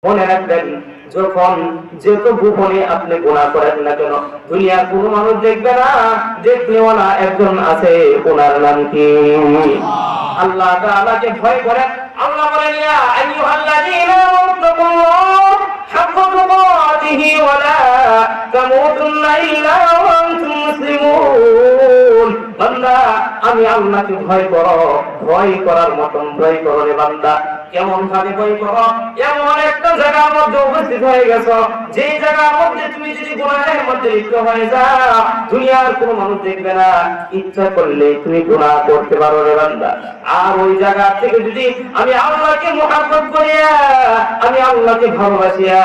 মনে রাখবেন, যখন যত গোপনে আপনি গুনাহ করেন না কেন, দুনিয়ার কোনো মানুষ দেখবে না, দেখবেও না। একজন আছে, ওনার নাম কি? আল্লাহ তাআলাকে ভয় করেন। আল্লাহ বলেন, ইয়া আইয়ুহাল্লাযীনা আমানুত্তাকুল্লাহ হাক্কা তুকাতিহি ওয়া লা তামুতুন্না ইল্লা ওয়া আনতুম মুসলিমুন। বান্দা, আমি আল্লাহকে ভয় করো, ভয় করার মতন ভয় করো রে বান্দা। কেমন ভাবে ভয় করো? এমন একটা জায়গার মধ্যে উপস্থিত হয়ে গেছো, যে জায়গার মধ্যে তুমি যদি গুনাহের মধ্যে লিপ্ত হয়ে যাও, দুনিয়ার কোনো মানুষ দেখবে না, ইচ্ছা করলে তুমি গুনাহ করতে পারো রে বান্দা। আর ওই জায়গা থেকে যদি আমি আল্লাহকে মুহাব্বত করিয়া, আমি আল্লাহকে ভালোবাসিয়া,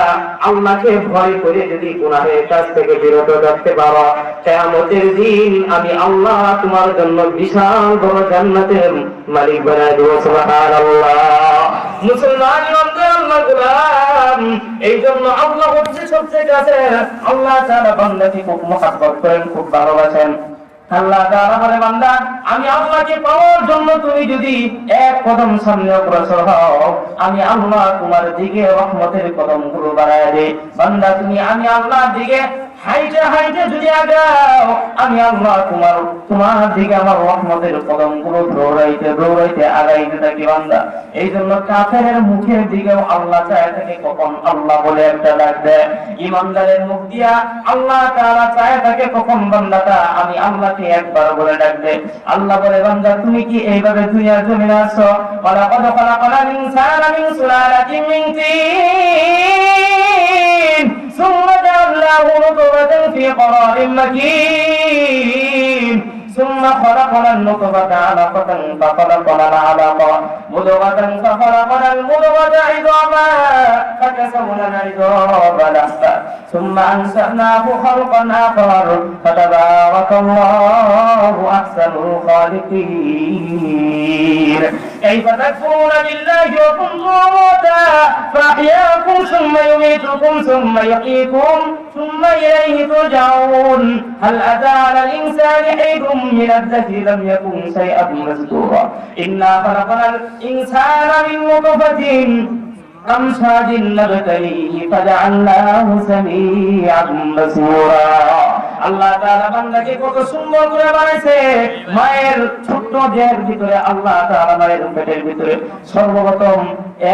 আল্লাহকে ভয় করে যদি গুনাহের কাছ থেকে বিরত থাকতে পারো, কিয়ামতের দিন আমি আল্লাহ তোমার জন্য বিশাল বড় জান্নাতের মালিক বানায় দেব। সুবহানাল্লাহ। মুসলমান আল্লাহ গোলাম, এই জন্য আল্লাহ হচ্ছে সবচেয়ে কাছে। আল্লাহ তাআলা বান্দাকে খুব মুহাব্বত করেন, খুব ভালোবাসেন। আল্লাহ তাআলা বলে, বান্দা, আমি আল্লাহকে পাওয়ার জন্য তুমি যদি এক কদম সামনে অগ্রসর হও, আমি আল্লাহ তোমার দিকে রহমতের কদমগুলো বাড়ায় দেই। বান্দা, তুমি আমি আল্লাহর দিকে হাইটে হাইটে যদি আগাও, আমি আল্লাহ তোমার দিকে আমার রহমতের কদমগুলো দৌড়াইতে দৌড়াইতে আগাইতে থাকি। বান্দা, এই জন্য কাফেরের মুখের দিকেও আল্লাহ চায় থাকে কখন আল্লাহ বলে একটা ডাক দেয়। ইমানদারের মুখ দিয়া আল্লাহ তাআলা চায় থাকে কখন বান্দাটা আমি আল্লাহকে একবার বলে ডাক দেয়। আল্লাহ বলে, বান্দা, তুমি কি এইভাবে দুনিয়ার জমিনে আছো? ওয়ালাকাদ খালাকনাল ইনসানা মিন সুলালাতিন মিন তিন সুম্মা জাআলনাহু নুতফাতান ফি قرارٍ مكين ثم خلقنا النطفة علقة فخلقنا العلقة مضغة فخلقنا المضغة عظاما فكسونا العظام لحما ثم أنشأناه خلقا آخر فتبارك الله أحسن الخالقين كيف تكفرون بالله وكنتم أمواتا فأحياكم ثم يميتكم ثم يحييكم ثم إليه ترجعون هل أتى على الإنسان حين من الدهر لم يكن شيئا مذكورا إنا خلقنا الإنسان من نطفة أمشاج نبتليه فجعلناه سميعا بصيرا। আল্লাহ তাআলা বান্দাকে কত সুন্দর করে বানাইছে। মায়ের ছোট্ট দেহের ভিতরে আল্লাহ তাআলা মায়ের পেটের ভিতরে সর্বপ্রথম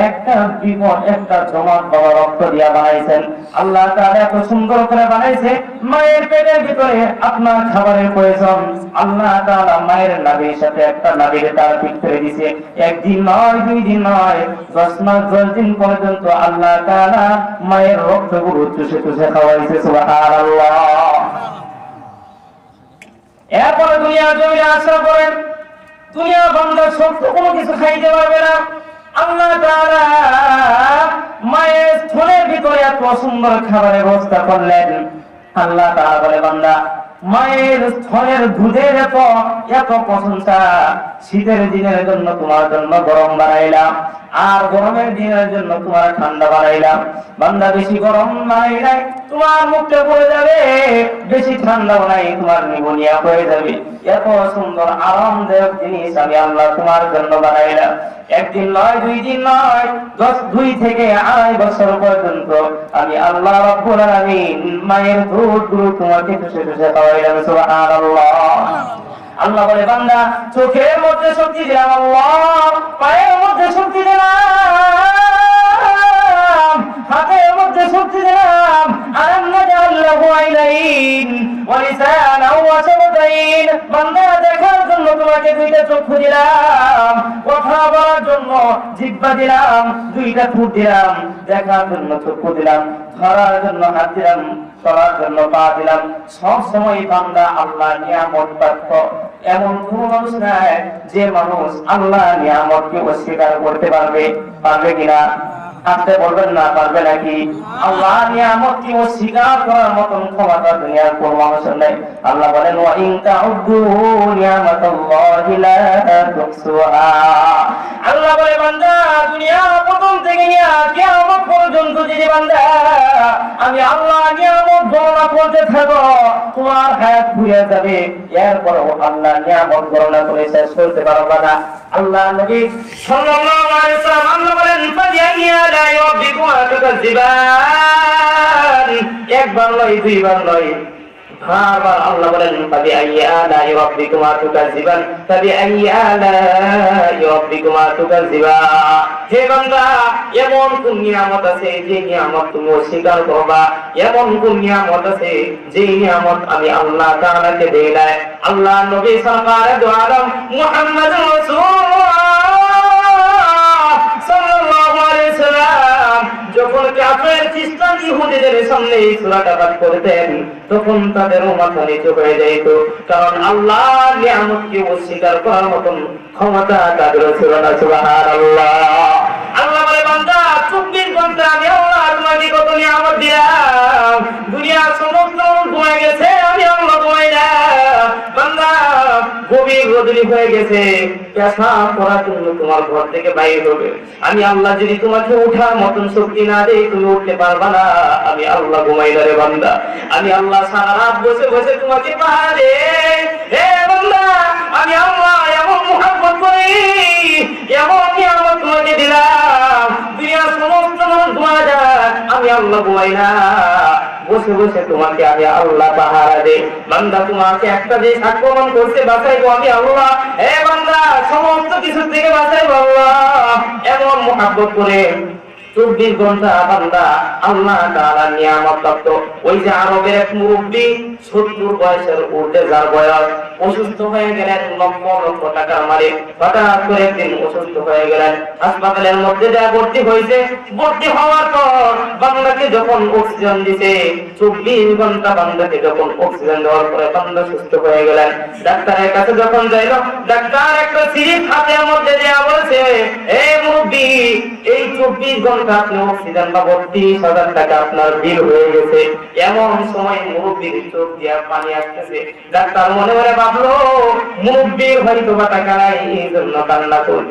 একটা বিপদ, একটা জমাট বাবা রক্ত দিয়া বানাইছেন। আল্লাহ তাআলা এত সুন্দর করে বানাইছে। মায়ের পেটের ভিতরে আপনার খাবারের প্রয়োজন, আল্লাহ তাআলা মায়ের নাভির সাথে একটা নাভির তার ফিট করে দিয়েছে। একদিন নয়, 2 দিন নয়, 10 মাস 10 দিন পর্যন্ত আল্লাহ তাআলা মায়ের রক্তগুলো চুষে চুষে খাওয়াইছে। সুবহানাল্লাহ। এরপরে দুনিয়ার জমিনে আসার পরে দুনিয়া বান্দা সত্য কোনো কিছু খাইতে পারবে না। আল্লাহ তাআলা মায়ের স্থলের ভিতরে এত সুন্দর খাবারের ব্যবস্থা করলেন। আল্লাহ তাআলা বলে, বান্দা, মায়ের স্থলের দুধের এত প্রশংসা, শীতের দিনের জন্য তোমার জন্য গরম বানাইলাম, আর গরমের দিনের জন্য তোমার ঠান্ডা বানাইলাম। বান্দা, বেশি গরম বানাইলাই তোমার মুখটা পড়ে যাবে, বেশি ঠান্ডাও নাই তোমার নিউমোনিয়া হয়ে যাবে। এত সুন্দর আরামদায়ক জিনিস আমি আল্লাহ তোমার জন্য বানাইলাম। একদিন নয়, 2 দিন নয়, 2 থেকে 2.5 বছর পর্যন্ত আমি আল্লাহ রাব্বুল আলামিন মায়ের দুধগুলো তোমাকে চুষে চুষে খাওয়াইলাম। সুবহানাল্লাহ। আল্লাহ বলে, বান্দা, চোখের মধ্যে শক্তি দিলাম আল্লাহ, পায়ের মধ্যে শক্তি দিলাম, হাতের মধ্যে শক্তি দিলাম। আলাম নাজআল লাহু আইনাইন ওয়া লিসানান ওয়া শাফাতাইন। বান্দা, দেখার জন্য তোমাকে 2টা চক্ষু দিলাম, কথা বলার জন্য জিহ্বা দিলাম, 2টা ঠোঁট দিলাম, দেখার জন্য চক্ষু দিলাম, ধরার জন্য হাত দিলাম, চলার জন্য পা দিলাম। সব সময় বান্দা আল্লাহ নিয়ামত প্রাপ্ত। এমন কোন মানুষ নাই যে মানুষ আল্লাহ নিয়ামতকে অস্বীকার করতে পারবে কিনা? আপনি বলবেন না, পারবে নাকি? আল্লাহ নিয়ামতকে অস্বীকার করার মতন ক্ষমতা দুনিয়ার কোন মানুষের নাই। আল্লাহ বলেন, ওয়া ইন তাউদ্দু নিয়ামাতাল্লাহি লা তুহসুহা। আল্লাহ বলে, বান্দা, দুনিয়া প্রথম থেকে নিয়ে কিয়ামত পর্যন্ত যে যে বান্দা আমি আল্লাহ নিয়ামত গণনা করতে থাকো, তোমার হায়াত ঘুরে যাবে, এরপরও আল্লাহ নিয়ামত গণনা করে শেষ করতে পারবে না। আল্লাহ নবী সাল্লাল্লাহু আলাইহি ওয়াসাল্লাম আল্লাহ বলেন ফাদিয়া লা রাব্বিকুমা তুকাজ্জিবান, একবার নয় দুইবার নয়, বারবার আল্লাহ বলেন ফাবিআইয়ি আলা'i রাব্বিকুমা তুকাজ্জিবান, ফাবিআইয়ি আলা'i রাব্বিকুমা তুকাজ্জিবান। হে বান্দা, এমন কোন নিয়ামত আছে যে নিয়ামত তুমি অস্বীকার করবা? এমন কোন নিয়ামত আছে যে নিয়ামত আমি আল্লাহ তাআলাকে দেই নাই? আল্লাহ নবী সরকারে দু আলম মুহাম্মদুর রাসূলুল্লাহ সাল্লাল্লাহু আলাইহি ওয়াসাল্লাম যখন কাফের খ্রিস্টান ইহুদিদের সামনে এই সূরাটা পাঠ করতেন, তখন তাদেরও মাথা নিচু হয়ে যেত, কারণ আল্লাহর নিয়ামতকে অস্বীকার করার মতন ক্ষমতা তাদের ছিল না। সুবহানাল্লাহ। আল্লাহ বলে বান্দা 24 ঘন্টা আমি আল্লাহ তোমাকে কত নিয়ামত দিলাম, দুনিয়ার সমস্ত ঘুমায় গেছে, আমি আল্লাহ ঘুমাই না। বান্দা গভীর রজনী হয়ে গেছে, পেশাব করার জন্য তোমার ঘর থেকে বাইরে হবে, আমি আল্লাহ যদি তোমাকে ওঠার মতন শক্তি না দেই তুমি উঠতে পারবা না, আমি আল্লাহ ঘুমাই না রে বান্দা। আমি আল্লাহ সারা রাত বসে বসে তোমাকে পাহারা দেই। হে বান্দা, আমি আল্লাহ এমন মুহাব্বত করি, এমন নিয়ামত তোমাকে দিলাম, দুনিয়ার সমস্ত মানুষ ঘুমায় যায়, আমি আল্লাহ ঘুমাই না, বসে বসে তোমাকে আমি আল্লাহ পাহারা দেই। বান্দা তোমাকে একটা দেশ আক্রমণ করছে, বাঁচাইবো আমি আল্লাহ। হে বান্দা, সমস্ত কিছু থেকে বাঁচাইবো আল্লাহ। এমন মুহাব্বত করে 24 ঘন্টা বান্দা আল্লাহ তাআলার নিয়ামত প্রাপ্ত। ওই যে আরবের এক মুরব্বী 70 বয়সের ঊর্ধ্বে যার বয়স, অসুস্থ হয়ে গেলেন, লক্ষ লক্ষ টাকার মালিক, হঠাৎ করে একদিন অসুস্থ হয়ে গেলেন, হাসপাতালের মধ্যে যা ভর্তি হয়েছে। ভর্তি হওয়ার পর বান্দাকে যখন অক্সিজেন দিতে 24 ঘন্টা বান্দাকে যখন অক্সিজেন দেওয়ার পরে বান্দা সুস্থ হয়ে গেলেন। ডাক্তারের কাছে যখন যাইল, ডাক্তার একটা সিরিপ হাতের মধ্যে দেয়া বলছে, এই মুরব্বী এই 24 ঘন্টা আপনি অক্সিজেন বাবদ 30,000 টাকা আপনার বিল হয়ে গেছে। এমন সময় মুরব্বীর চোখ দিয়ে পানি আসতেছে। ডাক্তার মনে মনে ভাবলো মুরব্বীর হয়তো বা টাকা নাই, এই জন্য কান্না করতে